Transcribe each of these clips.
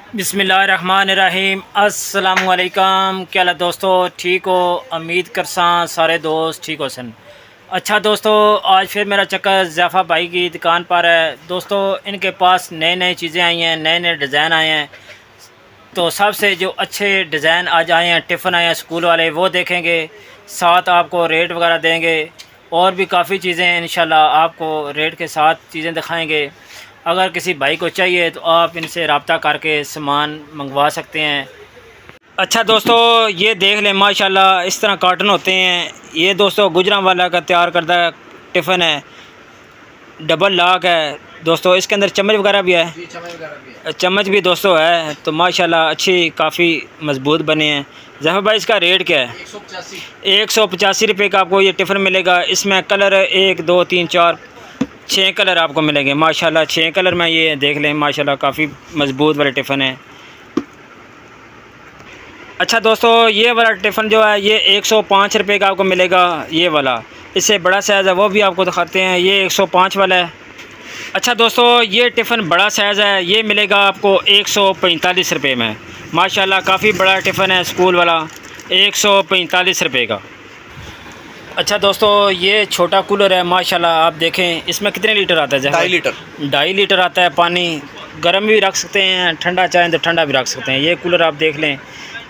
बिस्मिल्लाहिर्रहमानिर्रहीम। अस्सलामुअलैकुम। क्या हाल दोस्तों, ठीक हो? उम्मीद करसा सारे दोस्त ठीक हो सन। अच्छा दोस्तों, आज फिर मेरा चक्कर ज़ैफ़ा भाई की दुकान पर है। दोस्तों इनके पास नई नई चीज़ें आई हैं, नए नए डिज़ाइन आए हैं। तो सबसे जो अच्छे डिज़ाइन आज आए हैं, टिफ़िन आए हैं स्कूल वाले, वो देखेंगे। साथ आपको रेट वगैरह देंगे और भी काफ़ी चीज़ें हैं। इंशाल्लाह आपको रेट के साथ चीज़ें दिखाएंगे। अगर किसी भाई को चाहिए तो आप इनसे रब्ता करके सामान मंगवा सकते हैं। अच्छा दोस्तों, ये देख लें माशाल्लाह इस तरह कार्टन होते हैं। ये दोस्तों गुजरांवाला का तैयार करदा टिफ़िन है, डबल लॉक है दोस्तों। इसके अंदर चम्मच वगैरह भी है, चम्मच भी दोस्तों है। तो माशाल्लाह अच्छी काफ़ी मजबूत बने हैं। ज़फ़र भाई इसका रेट क्या है? 185 रुपये का आपको ये टिफ़िन मिलेगा। इसमें कलर 1 2 3 4 6 कलर आपको मिलेंगे माशाल्लाह। 6 कलर में ये देख लें माशाल्लाह काफ़ी मजबूत वाले टिफ़िन है। अच्छा दोस्तों, ये वाला टिफ़िन जो है ये 105 रुपये का आपको मिलेगा। ये वाला इससे बड़ा साइज़ है, वो भी आपको दिखाते हैं। ये 105 वाला है। अच्छा दोस्तों, ये टिफ़िन बड़ा साइज़ है, ये मिलेगा आपको 145 रुपये में। माशाल्लाह काफ़ी बड़ा टिफ़िन है स्कूल वाला, 145 रुपये का। अच्छा दोस्तों, ये छोटा कूलर है माशाल्लाह। आप देखें इसमें कितने लीटर आता है? 2.5 लीटर आता है पानी। गर्म भी रख सकते हैं, ठंडा चाहें तो ठंडा भी रख सकते हैं। ये कूलर आप देख लें।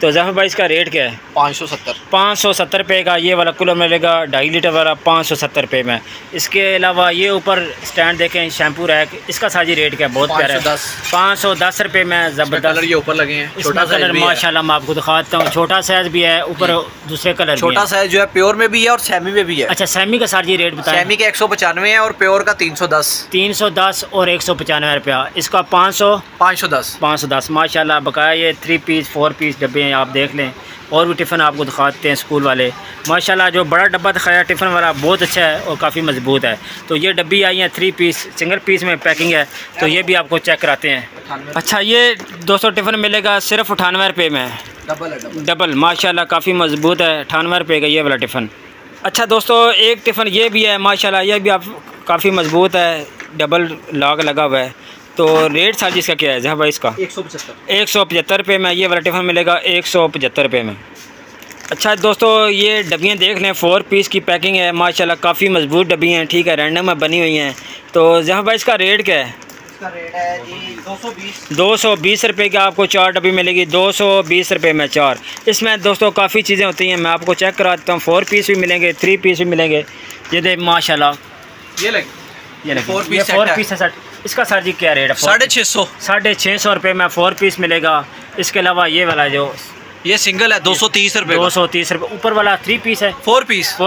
तो ज़फ़र भाई इसका रेट क्या है? 570 रुपये का ये वाला कूलर मिलेगा, 2.5 लीटर वाला 570 रुपये में। इसके अलावा ये ऊपर स्टैंड देखें, शैम्पू रैक, इसका साजी रेट क्या है? बहुत प्यारा है, 510 रुपये में। ज़बरदस्त ये ऊपर लगे हैं, छोटा कलर माशाल्लाह मैं आपको दिखाता हूँ। छोटा साइज़ भी है, ऊपर दूसरे कलर, छोटा साइज़ जो है प्योर में भी है और सेमी में भी है। अच्छा, सेमी का साजी रेट बताएं। सेमी का 195 है और प्योर का 310 और 195 रुपया। इसका 510 माशाल्लाह। बकाया ये 3 पीस 4 पीस डब्बे आप देख लें। और भी टिफ़िन आपको दिखाते हैं स्कूल वाले माशाल्लाह। जो बड़ा डब्बा दिखाया टिफ़िन वाला बहुत अच्छा है और काफ़ी मजबूत है। तो ये डब्बी आई है 3 पीस, सिंगल पीस में पैकिंग है। तो ये भी आपको चेक कराते हैं। अच्छा, ये दोस्तों टिफ़िन मिलेगा सिर्फ 98 रुपये में, डबल माशाल्लाह काफ़ी मजबूत है। 98 रुपये का ये वाला टिफ़िन। अच्छा दोस्तों, एक टिफ़िन ये भी है माशाल्लाह, ये भी आप काफ़ी मजबूत है, डबल लॉक लगा हुआ है। तो रेट साल इसका क्या है? जहाँ भाई इसका 175 रुपये में ये वाला टिफ़िन मिलेगा, 175 रुपये में। अच्छा दोस्तों, ये डब्बियाँ देख लें, 4 पीस की पैकिंग है माशाल्लाह, काफ़ी मजबूत डब्बी हैं, ठीक है, रैंडम में बनी हुई हैं। तो जहाँ भाई इसका रेट क्या है? इसका रेट है जी 220 रुपये की आपको 4 डब्बी मिलेगी, 220 रुपये में 4। इसमें दोस्तों काफ़ी चीज़ें होती हैं, मैं आपको चेक कराता हूँ। 4 पीस भी मिलेंगे, 3 पीस भी मिलेंगे। ये देख माशाल्लाह, ये लगे 4 पीस है सेट। इसका सर जी क्या रेट है? 650 रुपये में 4 पीस मिलेगा। इसके अलावा ये वाला जो ये सिंगल है 230 रुपये। 230 रुपये। ऊपर वाला 3 पीस है, 4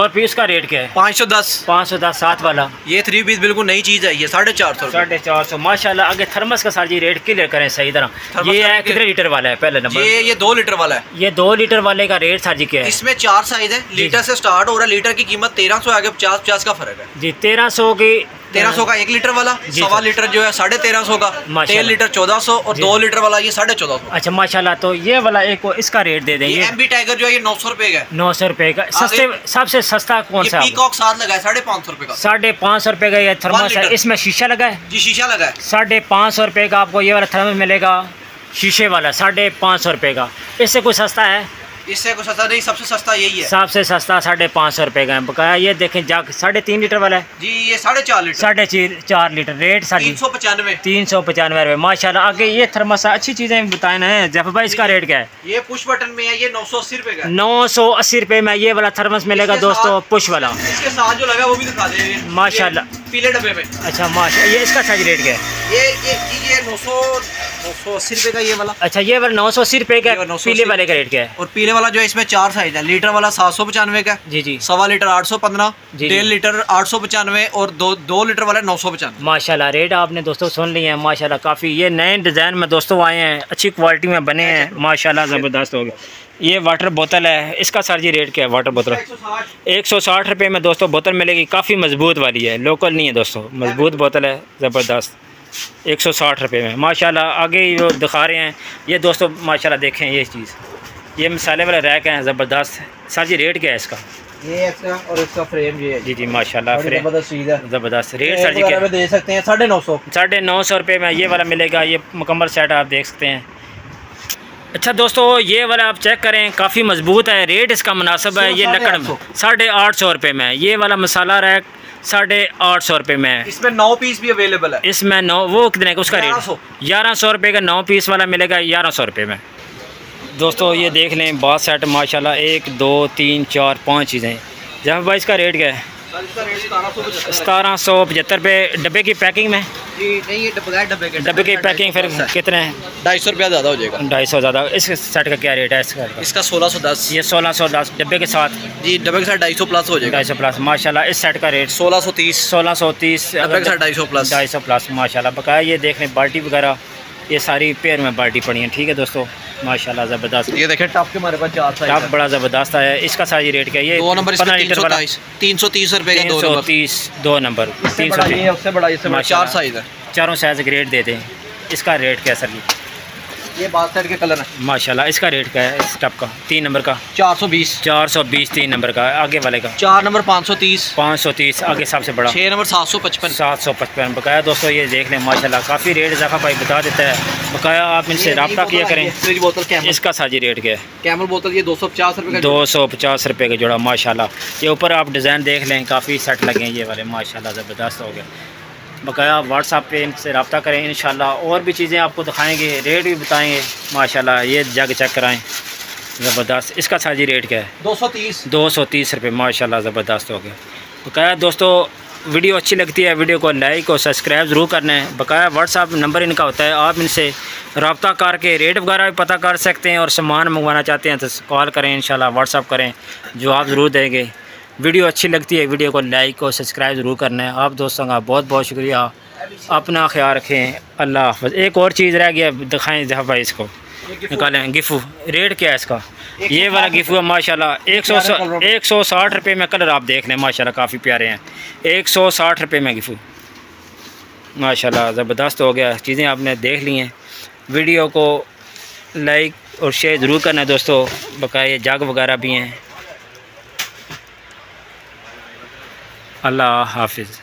पीस का रेट क्या है? 510 साथ वाला। ये 3 पीस बिल्कुल नई चीज़ है, ये 450 माशाल्लाह। आगे थर्मस का सर जी रेट क्लियर करें सही तरह। ये है कितने लीटर वाला है? पहले नंबर ये 2 लीटर वाला है। ये 2 लीटर वाले का रेट सर जी क्या है? इसमें 4 साइज है, लीटर से स्टार्ट हो रहा है। लीटर की कीमत 1300 आगे 50 का फर्क है जी। 1300 का 1 लीटर वाला, 1.25 लीटर जो है 1350 का, 3 लीटर 1400 और 2 लीटर वाला ये 1450। अच्छा माशाल्लाह। तो ये वाला एक इसका रेट दे दें। ये एमबी टाइगर जो है ये 900 रुपये का, 900 रुपये का। सस्ते सबसे सस्ता कौन सा? पीकॉक साथ लगा है 550 रुपये का। 550 रुपये का ये थर्मस है। इसमें शीशा लगा है जी, शीशा लगा है। 550 रुपये का आपको ये वाला थर्मस मिलेगा, शीशे वाला 550 रुपये का। इससे कोई सस्ता है? इससे कुछ सस्ता नहीं, सबसे सस्ता यही है। सबसे सस्ता 550 रुपये का है बकाया। ये देखें जाग 3.5 लीटर वाला है जी, ये 4.5 लीटर, 4.5 लीटर। रेट 395 रुपये माशाल्लाह। आगे ये थर्मस अच्छी चीज़ें बताए ना है। ज़फ़र भाई इसका रेट क्या है? ये पुश बटन में है, ये 980 रुपये का। 980 रुपये में ये वाला थर्मस मिलेगा दोस्तों, पुश वाला। इसके साथ जो लगा वो भी दिखा दे माशाल्लाह, पीले डब्बे में। अच्छा माशा। ये इसका साइज रेट क्या है? ये 980 रुपये का ये वाला। अच्छा, ये वाला 980 रुपये का। पीले वाले का रेट क्या है? और पीले वाला जो है इसमें 4 साइज है। लीटर वाला 795 का जी, 1.25 लीटर 815, 1.5 लीटर 895 और 2 लीटर वाला 995 माशाल्लाह। रेट आपने दोस्तों सुन लिए हैं माशाल्लाह। काफ़ी ये नए डिज़ाइन में दोस्तों आए हैं, अच्छी क्वालिटी में बने हैं माशाल्लाह, ज़बरदस्त हो गया। ये वाटर बोतल है, इसका सर जी रेट क्या है? वाटर बोतल 160 रुपये में दोस्तों बोतल मिलेगी, काफ़ी मजबूत वाली है, लोकल नहीं है दोस्तों, मजबूत बोतल है, ज़बरदस्त। 160 रुपये में माशाल्लाह। आगे जो दिखा रहे हैं ये दोस्तों माशाल्लाह देखें ये चीज़, ये मसाले वाले रैक हैं, ज़बरदस्त। सर जी रेट क्या है इसका? ये इसका और इसका फ्रेम ये है जी माशाल्लाह, फ्रेम ज़बरदस्त। रेट सर जी क्या दे सकते हैं? 950 रुपये में ये वाला मिलेगा। ये मुकम्मल सेट आप देख सकते हैं, अच्छा दोस्तों, ये वाला आप चेक करें, काफ़ी मजबूत है, रेट इसका मुनासिब है। ये लकड़ में 850 रुपये में है। ये वाला मसाला रैक 850 रुपये में है। इसमें 9 पीस भी अवेलेबल है। इसमें 9 वो कितने का उसका रेट 1100 रुपये का 9 पीस वाला मिलेगा 1100 रुपये में। दोस्तों ये देख लें बात सेट माशाल्लाह 1 2 3 4 5 चीज़ें। जहाँ भाई इसका रेट क्या है? 1775 रुपये डब्बे की पैकिंग में जी। नहीं, ये डब्बे की पैकिंग फिर कितने हैं? 250 रुपया ज़्यादा हो जाएगा। 250 ज़्यादा। इस सेट का क्या रेट है? इसका 1610। ये 1610 डब्बे के साथ जी। डब्बे के साथ 250 प्लस हो जाएगा। 250 प्लस माशाल्लाह। इस सेट का रेट 1630 डब्बे के साथ 250 प्लस 250 प्लस माशाल्लाह। बकाया ये देख लें बाल्टी वगैरह ये सारी पेयर में बाल्टी पड़ी हैं। ठीक है दोस्तों, माशाल्लाह ज़बरदस्त। ये देखें टॉप के हमारे पास 4 साइज टॉप बड़ा ज़बरदस्त है। इसका साइज रेट क्या है? ये 2 नंबर 330 रुपये का 2 नंबर 330। उससे बड़ा इससे 4 साइज है। चारों साइज ग्रेड दे दें। इसका रेट क्या सर? ये बात साइड के कलर है माशाल्लाह। इसका रेट क्या है इस टॉप का? 3 नंबर का 420 3 नंबर का। आगे वाले का 4 नंबर 530 आगे सबसे बड़ा 6 नंबर 755 बकाया दोस्तों ये देख लें माशाल्लाह काफ़ी रेट ज़्यादा भाई बता देता है। बकाया आप इनसे रब्ता किया करें। फ्रिज बोतल इसका साजी रेट क्या है? कैमल बोतल ये 250 रुपये का 250 रुपये का जोड़ा माशाल्लाह। ये ऊपर आप डिज़ाइन देख लें, काफ़ी सेट लगे हैं ये वाले माशाल्लाह ज़बरदस्त हो गया। बकाया व्हाट्सएप पे इनसे रब्ता करें इंशाल्लाह। और भी चीज़ें आपको दिखाएंगे, रेट भी बताएंगे माशाल्लाह। ये जग चेक कराएं ज़बरदस्त। इसका साजी रेट क्या है? 230 रुपये माशाल्लाह ज़बरदस्त हो गया। बकाया दोस्तों वीडियो अच्छी लगती है, वीडियो को लाइक और सब्सक्राइब ज़रूर करना है। बकाया व्हाट्सएप नंबर इनका होता है, आप इनसे रब्ता करके रेट वगैरह भी पता कर सकते हैं। और सामान मंगवाना चाहते हैं तो कॉल करें इंशाल्लाह, व्हाट्सएप करें, जवाब ज़रूर देंगे। वीडियो अच्छी लगती है, वीडियो को लाइक और सब्सक्राइब ज़रूर करना है। आप दोस्तों का बहुत बहुत शुक्रिया। अपना ख्याल रखें। अल्लाह हाफ़िज़। एक और चीज़ रह गया, दिखाएं जहाँ भाई इसको निकालें। गिफ्टू रेट क्या है इसका? ये वाला गिफ्टू है माशाल्लाह 160 रुपये में। कलर आप देख लें माशाल्लाह काफ़ी प्यारे हैं। 160 रुपये में गिफ्टू माशाल्लाह ज़बरदस्त हो गया। चीज़ें आपने देख ली हैं। वीडियो को लाइक और शेयर ज़रूर करना है दोस्तों। बकाया जग वगैरह भी हैं। अल्लाह हाफ़िज़।